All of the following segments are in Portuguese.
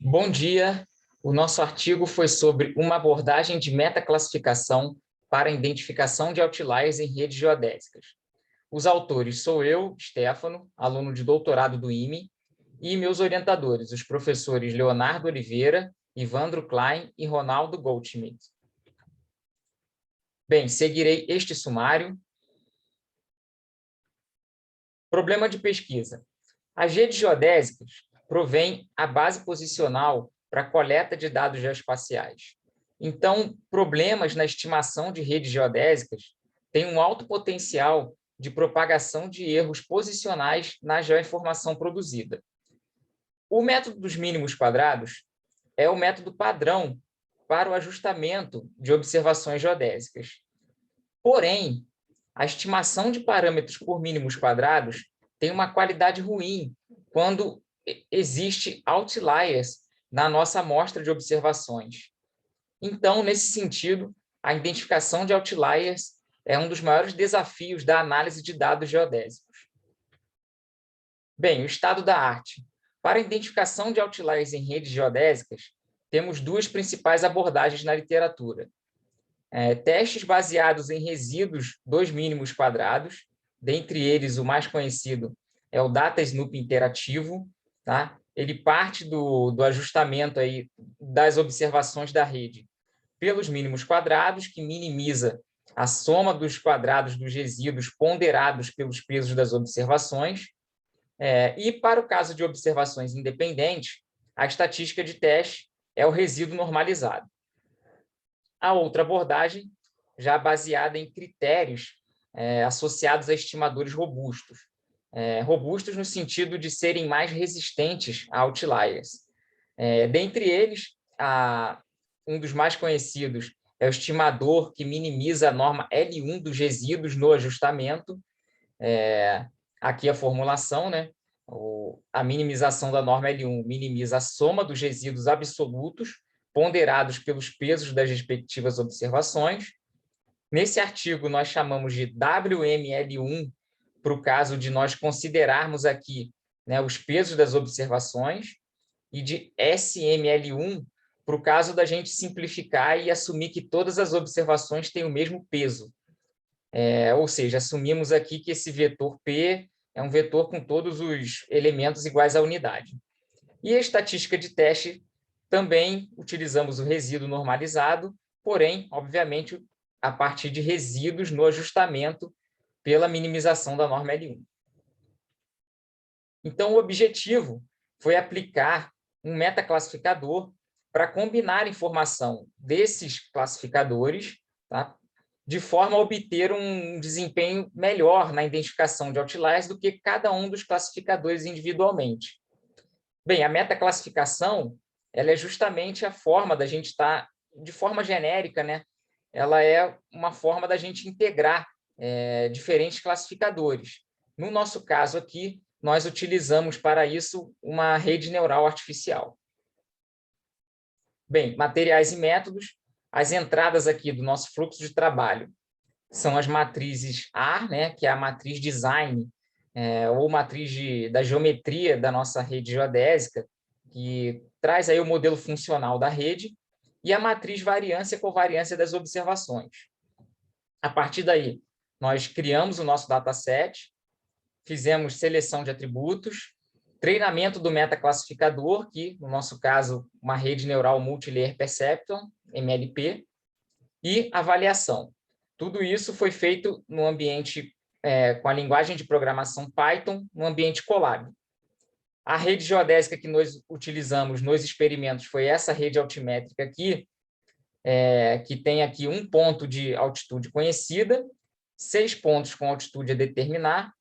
Bom dia. O nosso artigo foi sobre uma abordagem de metaclassificação para a identificação de outliers em redes geodésicas. Os autores sou eu, Stefano, aluno de doutorado do IME, e meus orientadores, os professores Leonardo Oliveira, Ivandro Klein e Ronaldo Goldschmidt. Bem, seguirei este sumário. Problema de pesquisa. As redes geodésicas provêm a base posicional para a coleta de dados geoespaciais. Então, problemas na estimação de redes geodésicas têm um alto potencial de propagação de erros posicionais na geoinformação produzida. O método dos mínimos quadrados é o método padrão para o ajustamento de observações geodésicas. Porém, a estimação de parâmetros por mínimos quadrados tem uma qualidade ruim quando existe outliers na nossa amostra de observações. Então, nesse sentido, a identificação de outliers é um dos maiores desafios da análise de dados geodésicos. Bem, o estado da arte. Para a identificação de outliers em redes geodésicas, temos duas principais abordagens na literatura. Testes baseados em resíduos dos mínimos quadrados, dentre eles o mais conhecido é o Data Snoop interativo, tá? Ele parte do ajustamento aí das observações da rede pelos mínimos quadrados, que minimiza a soma dos quadrados dos resíduos ponderados pelos pesos das observações. E para o caso de observações independentes, a estatística de teste é o resíduo normalizado. A outra abordagem, já baseada em critérios associados a estimadores robustos. Robustos no sentido de serem mais resistentes a outliers. Dentre eles, um dos mais conhecidos é o estimador que minimiza a norma L1 dos resíduos no ajustamento. Aqui a formulação, né? A minimização da norma L1 minimiza a soma dos resíduos absolutos ponderados pelos pesos das respectivas observações. Nesse artigo, nós chamamos de WML1, para o caso de nós considerarmos aqui, né, os pesos das observações, e de SML1, para o caso da gente simplificar e assumir que todas as observações têm o mesmo peso. Ou seja, assumimos aqui que esse vetor P é um vetor com todos os elementos iguais à unidade. E a estatística de teste, também utilizamos o resíduo normalizado, porém, obviamente, a partir de resíduos no ajustamento pela minimização da norma L1. Então, o objetivo foi aplicar um metaclassificador para combinar informação desses classificadores, tá? De forma a obter um desempenho melhor na identificação de outliers do que cada um dos classificadores individualmente. Bem, a metaclassificação ela é justamente a forma da gente estar, de forma genérica, né? Ela é uma forma da gente integrar diferentes classificadores. No nosso caso aqui, nós utilizamos para isso uma rede neural artificial. Bem, materiais e métodos. As entradas aqui do nosso fluxo de trabalho são as matrizes AR, né, que é a matriz design, ou matriz da geometria da nossa rede geodésica, que traz aí o modelo funcional da rede, e a matriz variância e covariância das observações. A partir daí, nós criamos o nosso dataset, fizemos seleção de atributos, treinamento do metaclassificador, que, no nosso caso, uma rede neural Multilayer Perceptron, MLP, e avaliação. Tudo isso foi feito no ambiente com a linguagem de programação Python, no ambiente Colab. A rede geodésica que nós utilizamos nos experimentos foi essa rede altimétrica aqui, que tem aqui 1 ponto de altitude conhecida, 6 pontos com altitude a determinar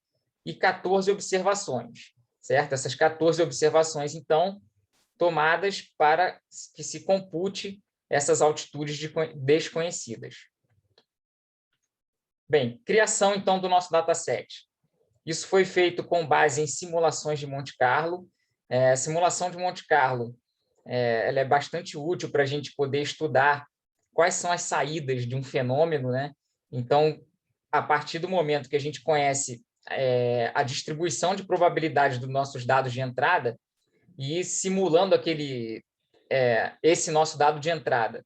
e 14 observações, certo? Essas 14 observações, então, tomadas para que se compute essas altitudes desconhecidas. Bem, criação, então, do nosso dataset. Isso foi feito com base em simulações de Monte Carlo. A simulação de Monte Carlo ela é bastante útil para a gente poder estudar quais são as saídas de um fenômeno, né? Então, a partir do momento que a gente conhece a distribuição de probabilidade dos nossos dados de entrada e simulando esse nosso dado de entrada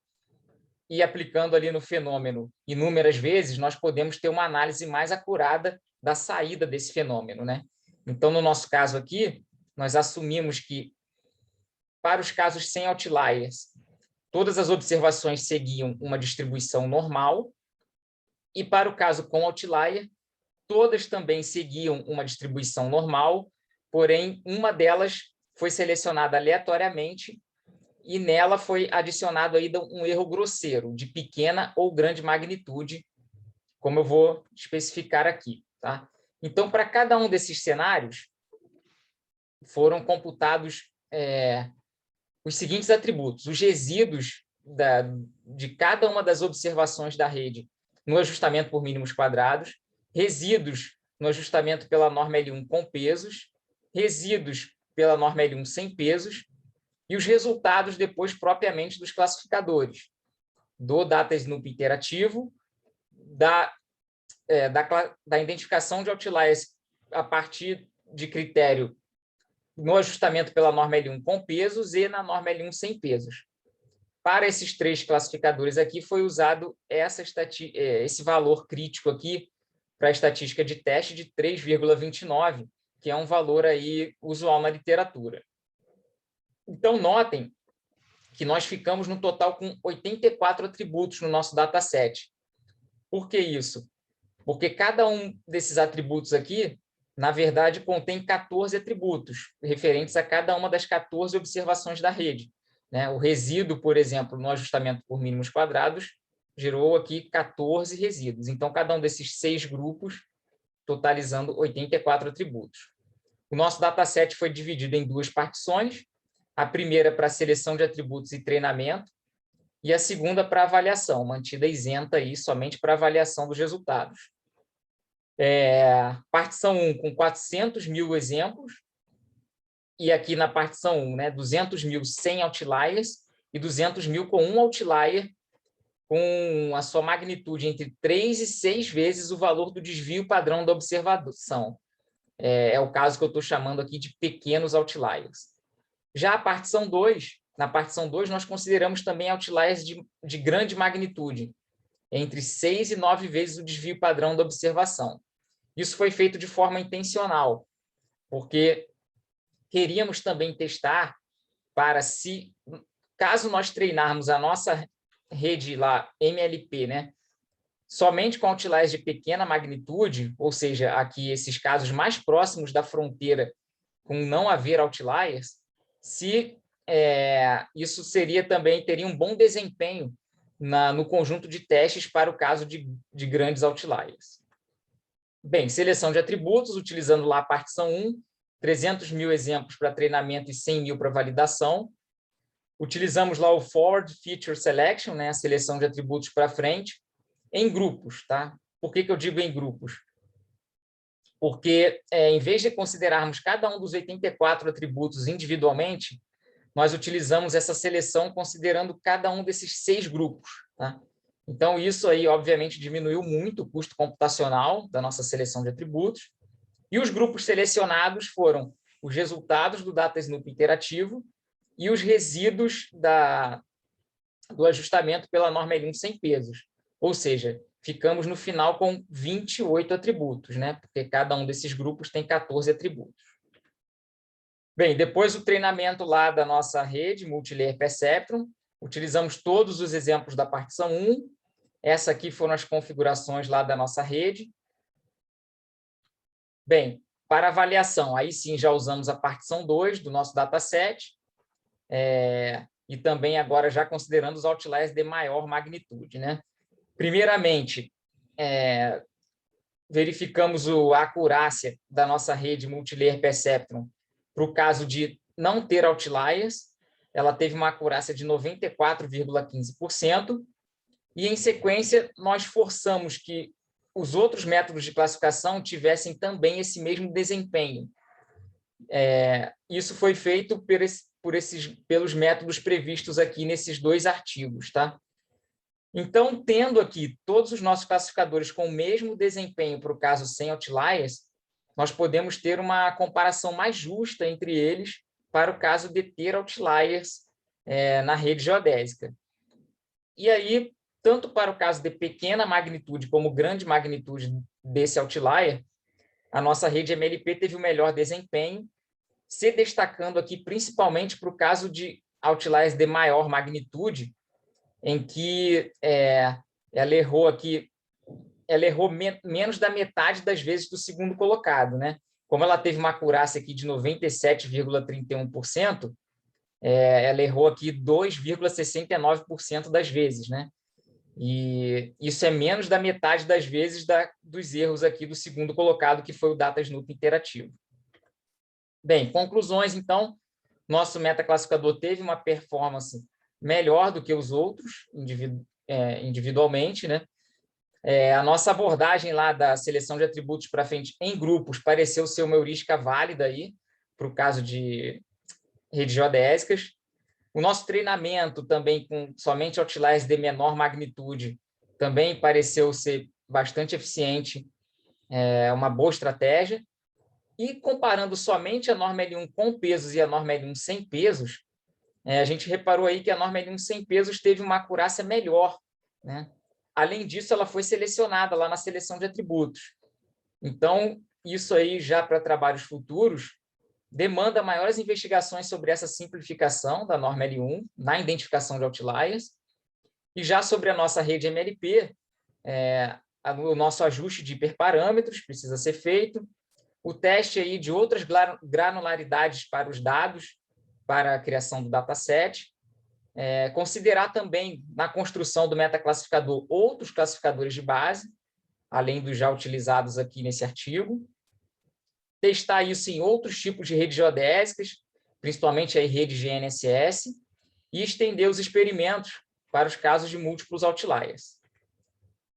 e aplicando ali no fenômeno inúmeras vezes, nós podemos ter uma análise mais acurada da saída desse fenômeno, né? Então, no nosso caso aqui, nós assumimos que, para os casos sem outliers, todas as observações seguiam uma distribuição normal, e para o caso com outlier, todas também seguiam uma distribuição normal, porém, uma delas foi selecionada aleatoriamente e nela foi adicionado ainda um erro grosseiro, de pequena ou grande magnitude, como eu vou especificar aqui. Tá? Então, para cada um desses cenários, foram computados os seguintes atributos: os resíduos de cada uma das observações da rede no ajustamento por mínimos quadrados, resíduos no ajustamento pela norma L1 com pesos, resíduos pela norma L1 sem pesos, e os resultados depois propriamente dos classificadores, do data snoop interativo, da identificação de outliers a partir de critério no ajustamento pela norma L1 com pesos e na norma L1 sem pesos. Para esses três classificadores aqui, foi usado esse valor crítico aqui para a estatística de teste de 3,29, que é um valor aí usual na literatura. Então, notem que nós ficamos no total com 84 atributos no nosso dataset. Por que isso? Porque cada um desses atributos aqui, na verdade, contém 14 atributos, referentes a cada uma das 14 observações da rede. O resíduo, por exemplo, no ajustamento por mínimos quadrados, gerou aqui 14 resíduos. Então, cada um desses 6 grupos, totalizando 84 atributos. O nosso dataset foi dividido em 2 partições, a primeira para seleção de atributos e treinamento, e a segunda para avaliação, mantida isenta aí somente para avaliação dos resultados. Partição 1 com 400 mil exemplos, e aqui na partição 1, 200 mil sem outliers e 200 mil com um outlier, com a sua magnitude entre 3 e 6 vezes o valor do desvio padrão da observação. É o caso que eu estou chamando aqui de pequenos outliers. Já a partição 2, na partição 2, nós consideramos também outliers de grande magnitude, entre 6 e 9 vezes o desvio padrão da observação. Isso foi feito de forma intencional, porque queríamos também testar para se, caso nós treinarmos a nossa rede lá, MLP, somente com outliers de pequena magnitude, ou seja, aqui esses casos mais próximos da fronteira com não haver outliers, se isso teria um bom desempenho no conjunto de testes para o caso de grandes outliers. Bem, seleção de atributos, utilizando lá a partição 1, 300 mil exemplos para treinamento e 100 mil para validação. Utilizamos lá o Forward Feature Selection, a seleção de atributos para frente, em grupos. Tá? Por que eu digo em grupos? Porque, em vez de considerarmos cada um dos 84 atributos individualmente, nós utilizamos essa seleção considerando cada um desses 6 grupos. Tá? Então, isso aí, obviamente, diminuiu muito o custo computacional da nossa seleção de atributos. E os grupos selecionados foram os resultados do Data Snoop interativo e os resíduos do ajustamento pela norma L1 sem pesos. Ou seja, ficamos no final com 28 atributos, porque cada um desses grupos tem 14 atributos. Bem, depois do treinamento lá da nossa rede Multilayer Perceptron, utilizamos todos os exemplos da partição 1. Essa aqui foram as configurações lá da nossa rede. Bem, para avaliação, aí sim já usamos a partição 2 do nosso dataset, e também agora já considerando os outliers de maior magnitude. Primeiramente, verificamos a acurácia da nossa rede Multilayer Perceptron para o caso de não ter outliers. Ela teve uma acurácia de 94,15%, e, em sequência, nós forçamos que os outros métodos de classificação tivessem também esse mesmo desempenho. Isso foi feito pelos métodos previstos aqui nesses 2 artigos. Tá? Então, tendo aqui todos os nossos classificadores com o mesmo desempenho para o caso sem outliers, nós podemos ter uma comparação mais justa entre eles para o caso de ter outliers na rede geodésica. E aí, tanto para o caso de pequena magnitude como grande magnitude desse outlier, a nossa rede MLP teve o melhor desempenho, se destacando aqui principalmente para o caso de outliers de maior magnitude, em que ela errou menos da metade das vezes do segundo colocado, né? Como ela teve uma acurácia aqui de 97,31%, ela errou aqui 2,69% das vezes, né? E isso é menos da metade das vezes dos erros aqui do segundo colocado, que foi o DataSnoop interativo. Bem, conclusões, então, nosso metaclassificador teve uma performance melhor do que os outros, individualmente, né? A nossa abordagem lá da seleção de atributos para frente em grupos pareceu ser uma heurística válida aí, para o caso de redes geodésicas. O nosso treinamento também com somente outliers de menor magnitude também pareceu ser bastante eficiente, uma boa estratégia. E comparando somente a norma L1 com pesos e a norma L1 sem pesos, a gente reparou aí que a norma L1 sem pesos teve uma acurácia melhor, né? Além disso, ela foi selecionada lá na seleção de atributos. Então, isso aí já para trabalhos futuros demanda maiores investigações sobre essa simplificação da norma L1 na identificação de outliers. E já sobre a nossa rede MLP, o nosso ajuste de hiperparâmetros precisa ser feito, o teste aí de outras granularidades para os dados, para a criação do dataset, considerar também na construção do metaclassificador outros classificadores de base, além dos já utilizados aqui nesse artigo, testar isso em outros tipos de redes geodésicas, principalmente aí redes de GNSS, e estender os experimentos para os casos de múltiplos outliers.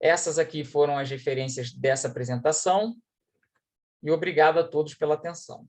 Essas aqui foram as referências dessa apresentação, e obrigado a todos pela atenção.